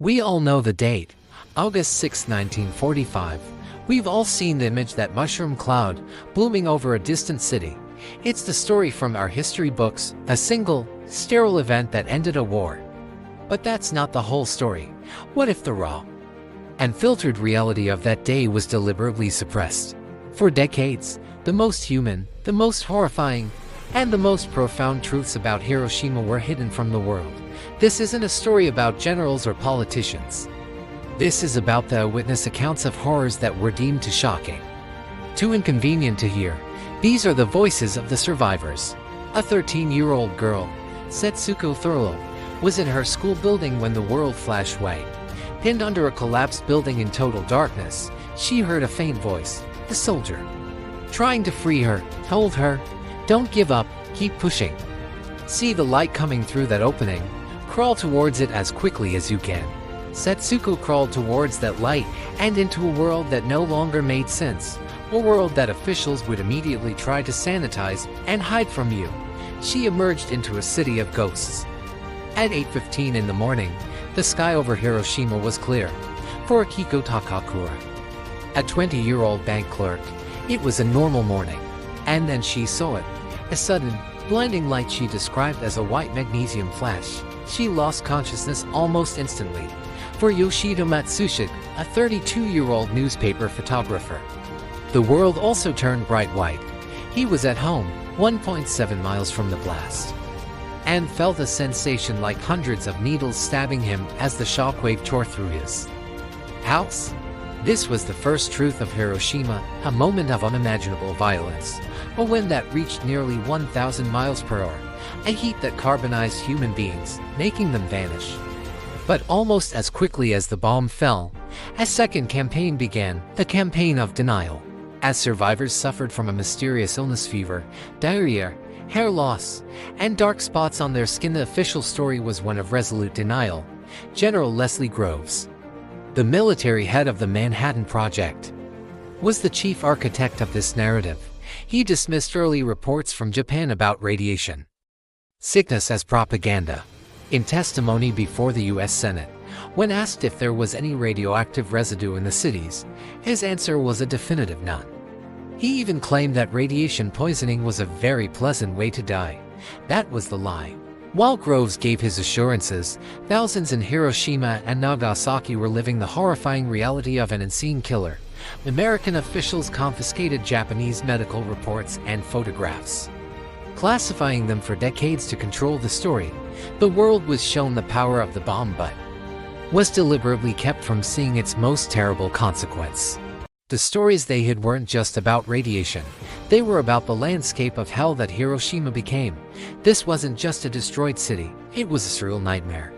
We all know the date, August 6, 1945. We've all seen the image, that mushroom cloud blooming over a distant city. It's the story from our history books, a single, sterile event that ended a war. But that's not the whole story. What if the raw and filtered reality of that day was deliberately suppressed? For decades, the most human, the most horrifying, and the most profound truths about Hiroshima were hidden from the world. This isn't a story about generals or politicians. This is about the eyewitness accounts of horrors that were deemed too shocking, too inconvenient to hear. These are the voices of the survivors. A 13-year-old girl, Setsuko Thurlow, was in her school building when the world flashed white. Pinned under a collapsed building in total darkness, she heard a faint voice. A soldier, trying to free her, told her, "Don't give up, keep pushing. See the light coming through that opening. Crawl towards it as quickly as you can." Setsuko crawled towards that light and into a world that no longer made sense, a world that officials would immediately try to sanitize and hide from you. She emerged into a city of ghosts. At 8:15 in the morning, the sky over Hiroshima was clear. For Akiko Takakura, a 20-year-old bank clerk, it was a normal morning. And then she saw it. A sudden, blinding light she described as a white magnesium flash. She lost consciousness almost instantly. For Yoshida Matsushita, a 32-year-old newspaper photographer, the world also turned bright white. He was at home, 1.7 miles from the blast, and felt a sensation like hundreds of needles stabbing him as the shockwave tore through his house. This was the first truth of Hiroshima, a moment of unimaginable violence, a wind that reached nearly 1,000 miles per hour, a heat that carbonized human beings, making them vanish. But almost as quickly as the bomb fell, a second campaign began, the campaign of denial. As survivors suffered from a mysterious illness, fever, diarrhea, hair loss, and dark spots on their skin, the official story was one of resolute denial. General Leslie Groves, the military head of the Manhattan Project, was the chief architect of this narrative. He dismissed early reports from Japan about radiation sickness as propaganda. In testimony before the U.S. Senate, when asked if there was any radioactive residue in the cities, his answer was a definitive none. He even claimed that radiation poisoning was a very pleasant way to die. That was the lie. While Groves gave his assurances, thousands in Hiroshima and Nagasaki were living the horrifying reality of an insane killer. American officials confiscated Japanese medical reports and photographs, classifying them for decades to control the story. The world was shown the power of the bomb, but was deliberately kept from seeing its most terrible consequence. The stories they hid weren't just about radiation. They were about the landscape of hell that Hiroshima became. This wasn't just a destroyed city, it was a surreal nightmare,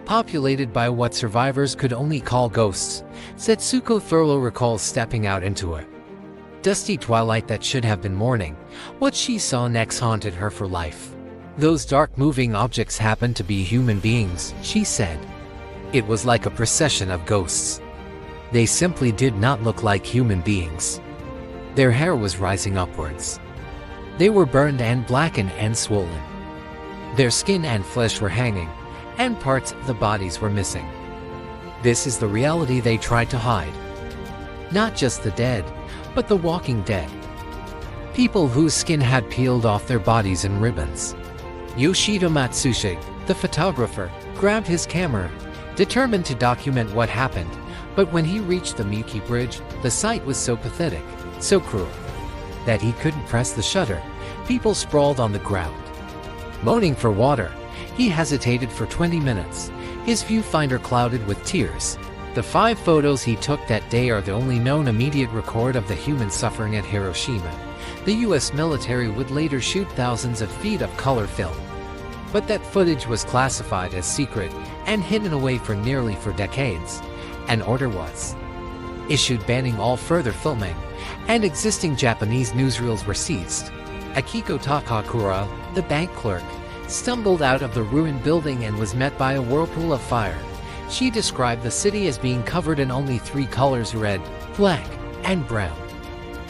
populated by what survivors could only call ghosts. Setsuko Thurlow recalls stepping out into a dusty twilight that should have been morning. What she saw next haunted her for life. Those dark moving objects happened to be human beings, she said. It was like a procession of ghosts. They simply did not look like human beings. Their hair was rising upwards. They were burned and blackened and swollen. Their skin and flesh were hanging, and parts of the bodies were missing. This is the reality they tried to hide. Not just the dead, but the walking dead. People whose skin had peeled off their bodies in ribbons. Yoshida Matsushita, the photographer, grabbed his camera, determined to document what happened. But when he reached the Miki Bridge, the sight was so pathetic, so cruel, that he couldn't press the shutter. People sprawled on the ground, moaning for water. He hesitated for 20 minutes, his viewfinder clouded with tears. The 5 photos he took that day are the only known immediate record of the human suffering at Hiroshima. The U.S. military would later shoot thousands of feet of color film, but that footage was classified as secret and hidden away for nearly 4 decades. An order was issued banning all further filming, and existing Japanese newsreels were seized. Akiko Takakura, the bank clerk, stumbled out of the ruined building and was met by a whirlpool of fire. She described the city as being covered in only 3 colors: red, black, and brown.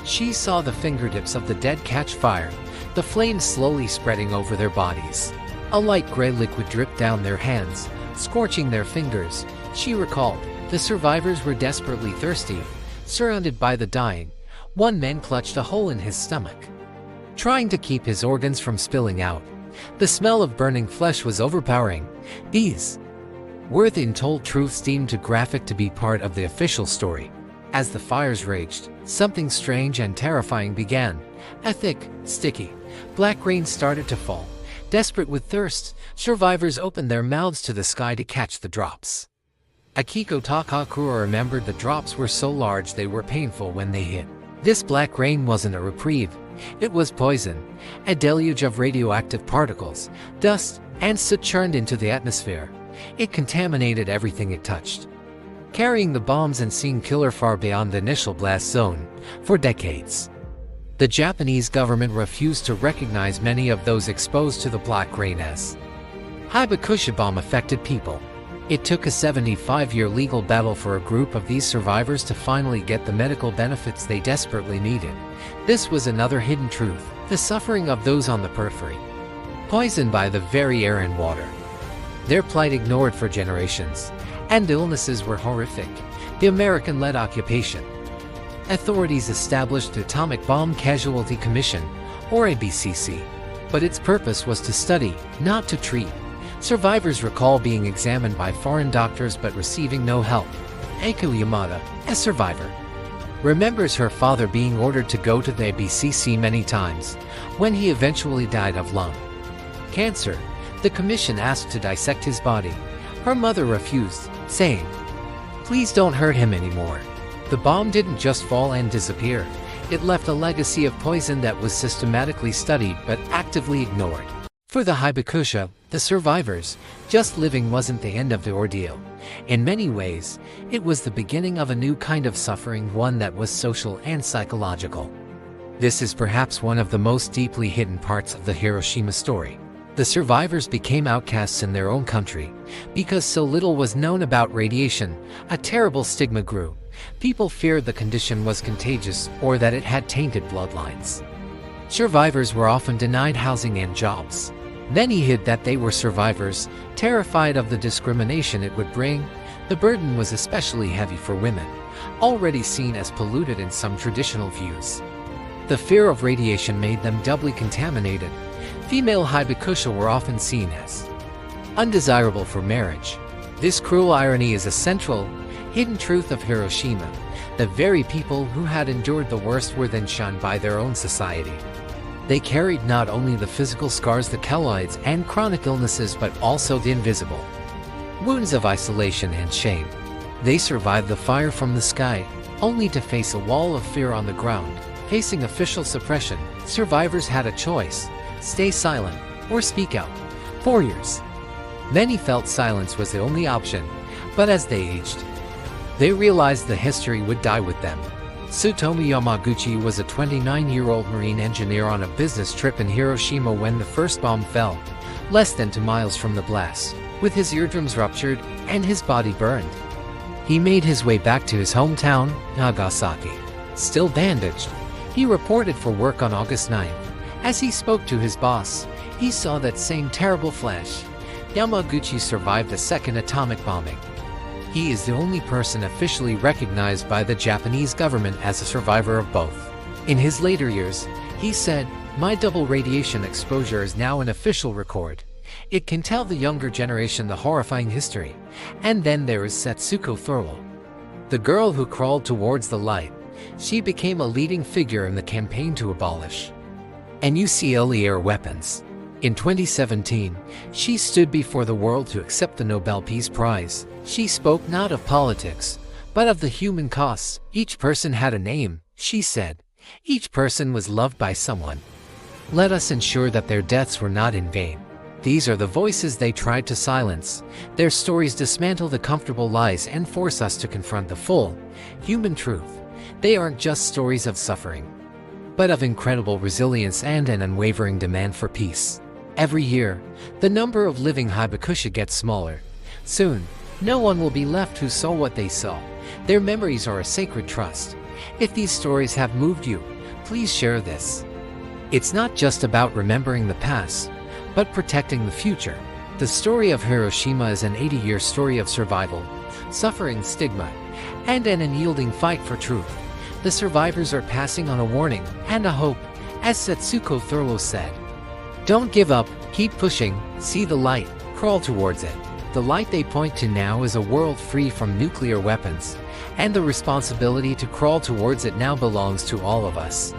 She saw the fingertips of the dead catch fire, the flames slowly spreading over their bodies. A light gray liquid dripped down their hands, scorching their fingers. She recalled, the survivors were desperately thirsty. Surrounded by the dying, one man clutched a hole in his stomach, trying to keep his organs from spilling out. The smell of burning flesh was overpowering. These were the untold truths deemed too graphic to be part of the official story. As the fires raged, something strange and terrifying began. A thick, sticky, black rain started to fall. Desperate with thirst, survivors opened their mouths to the sky to catch the drops. Akiko Takakura remembered the drops were so large they were painful when they hit. This black rain wasn't a reprieve. It was poison, a deluge of radioactive particles, dust, and soot churned into the atmosphere. It contaminated everything it touched, carrying the bombs and seeing killer far beyond the initial blast zone. For decades, the Japanese government refused to recognize many of those exposed to the black rain as Hibakusha bomb-affected people. It took a 75-year legal battle for a group of these survivors to finally get the medical benefits they desperately needed. This was another hidden truth, the suffering of those on the periphery, poisoned by the very air and water. Their plight ignored for generations, and illnesses were horrific. The American-led occupation authorities established the Atomic Bomb Casualty Commission, or ABCC, but its purpose was to study, not to treat. Survivors recall being examined by foreign doctors but receiving no help. Eiko Yamada, a survivor, remembers her father being ordered to go to the ABCC many times. When he eventually died of lung cancer, the commission asked to dissect his body. Her mother refused, saying, "Please don't hurt him anymore." The bomb didn't just fall and disappear. It left a legacy of poison that was systematically studied but actively ignored. For the Hibakusha, the survivors, just living wasn't the end of the ordeal. In many ways, it was the beginning of a new kind of suffering, one that was social and psychological. This is perhaps one of the most deeply hidden parts of the Hiroshima story. The survivors became outcasts in their own country. Because so little was known about radiation, a terrible stigma grew. People feared the condition was contagious or that it had tainted bloodlines. Survivors were often denied housing and jobs. Many hid that they were survivors, terrified of the discrimination it would bring. The burden was especially heavy for women, already seen as polluted in some traditional views. The fear of radiation made them doubly contaminated. Female Hibakusha were often seen as undesirable for marriage. This cruel irony is a central, hidden truth of Hiroshima. The very people who had endured the worst were then shunned by their own society. They carried not only the physical scars, the keloids, and chronic illnesses, but also the invisible wounds of isolation and shame. They survived the fire from the sky, only to face a wall of fear on the ground. Facing official suppression, survivors had a choice: stay silent or speak out. For years, many felt silence was the only option, but as they aged, they realized the history would die with them. Tsutomu Yamaguchi was a 29-year-old Marine engineer on a business trip in Hiroshima when the first bomb fell, less than 2 miles from the blast. With his eardrums ruptured and his body burned, he made his way back to his hometown, Nagasaki. Still bandaged, he reported for work on August 9th. As he spoke to his boss, he saw that same terrible flash. Yamaguchi survived the second atomic bombing. He is the only person officially recognized by the Japanese government as a survivor of both. In his later years, he said, "My double radiation exposure is now an official record. It can tell the younger generation the horrifying history." And then there is Setsuko Thurl, the girl who crawled towards the light. She became a leading figure in the campaign to abolish nuclear weapons. In 2017, she stood before the world to accept the Nobel Peace Prize. She spoke not of politics, but of the human costs. Each person had a name, she said. Each person was loved by someone. Let us ensure that their deaths were not in vain. These are the voices they tried to silence. Their stories dismantle the comfortable lies and force us to confront the full, human truth. They aren't just stories of suffering, but of incredible resilience and an unwavering demand for peace. Every year, the number of living Hibakusha gets smaller. Soon, no one will be left who saw what they saw. Their memories are a sacred trust. If these stories have moved you, please share this. It's not just about remembering the past, but protecting the future. The story of Hiroshima is an 80-year story of survival, suffering, stigma, and an unyielding fight for truth. The survivors are passing on a warning and a hope, as Setsuko Thurlow said. Don't give up, keep pushing, see the light, crawl towards it. The light they point to now is a world free from nuclear weapons, and the responsibility to crawl towards it now belongs to all of us.